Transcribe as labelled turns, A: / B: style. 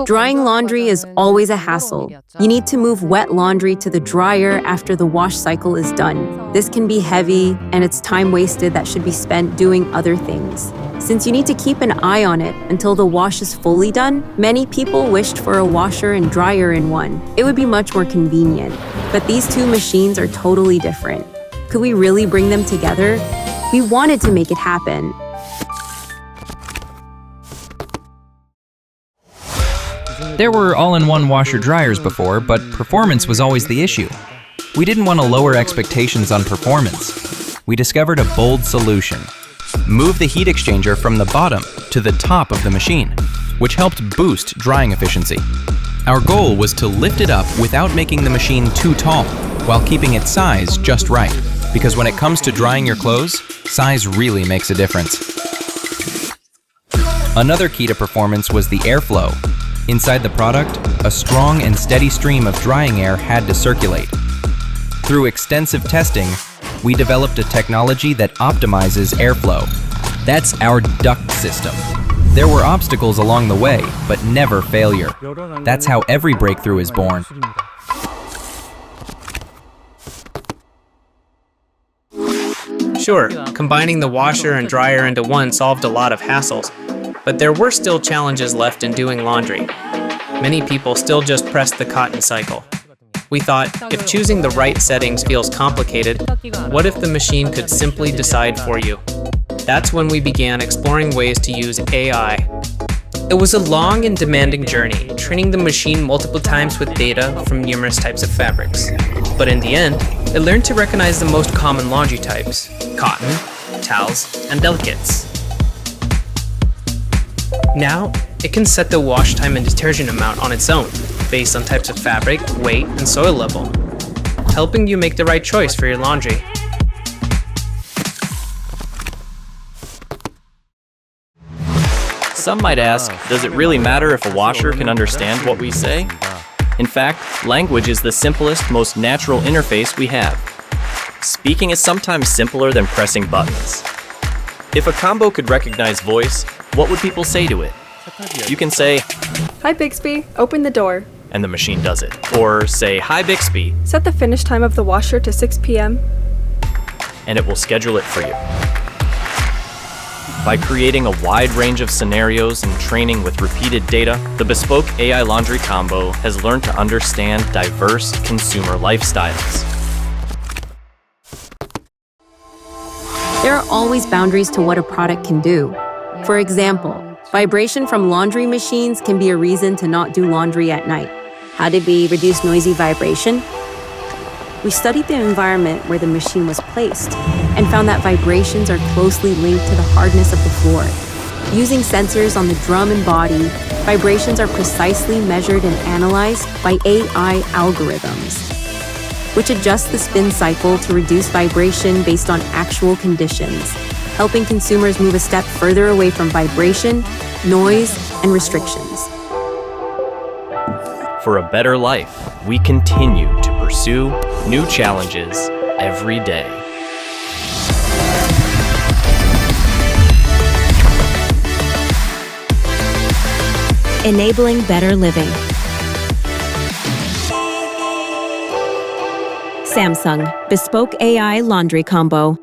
A: Drying laundry is always a hassle. You need to move wet laundry to the dryer after the wash cycle is done. This can be heavy, and it's time wasted that should be spent doing other things. Since you need to keep an eye on it until the wash is fully done, many people wished for a washer and dryer in one. It would be much more convenient. But these two machines are totally different. Could we really bring them together? We wanted to make it happen.
B: There were all-in-one washer-dryers before, but performance was always the issue. We didn't want to lower expectations on performance. We discovered a bold solution. Move the heat exchanger from the bottom to the top of the machine, which helped boost drying efficiency. Our goal was to lift it up without making the machine too tall, while keeping its size just right. Because when it comes to drying your clothes, size really makes a difference. Another key to performance was the airflow. Inside the product, a strong and steady stream of drying air had to circulate. Through extensive testing, we developed a technology that optimizes airflow. That's our duct system. There were obstacles along the way, but never failure. That's how every breakthrough is born.
C: Sure, combining the washer and dryer into one solved a lot of hassles, but there were still challenges left in doing laundry. Many people still just pressed the cotton cycle. We thought, if choosing the right settings feels complicated, what if the machine could simply decide for you? That's when we began exploring ways to use AI. It was a long and demanding journey, training the machine multiple times with data from numerous types of fabrics. But in the end, it learned to recognize the most common laundry types: cotton, towels, and delicates. Now, it can set the wash time and detergent amount on its own, based on types of fabric, weight, and soil level, helping you make the right choice for your laundry.
D: Some might ask, does it really matter if a washer can understand what we say? In fact, language is the simplest, most natural interface we have. Speaking is sometimes simpler than pressing buttons. If a combo could recognize voice, what would people say to it? You can say,
E: "Hi Bixby, open the door."
D: And the machine does it. Or say, "Hi Bixby,"
E: Set the finish time of the washer to 6 p.m.
D: and it will schedule it for you. By creating a wide range of scenarios and training with repeated data, the Bespoke AI Laundry Combo has learned to understand diverse consumer lifestyles.
A: There are always boundaries to what a product can do. For example, vibration from laundry machines can be a reason to not do laundry at night. How did we reduce noisy vibration? We studied the environment where the machine was placed and found that vibrations are closely linked to the hardness of the floor. Using sensors on the drum and body, vibrations are precisely measured and analyzed by AI algorithms, which adjust the spin cycle to reduce vibration based on actual conditions, helping consumers move a step further away from vibration, noise, and restrictions.
D: For a better life, we continue to pursue new challenges every day.
A: Enabling better living. Samsung Bespoke AI Laundry Combo.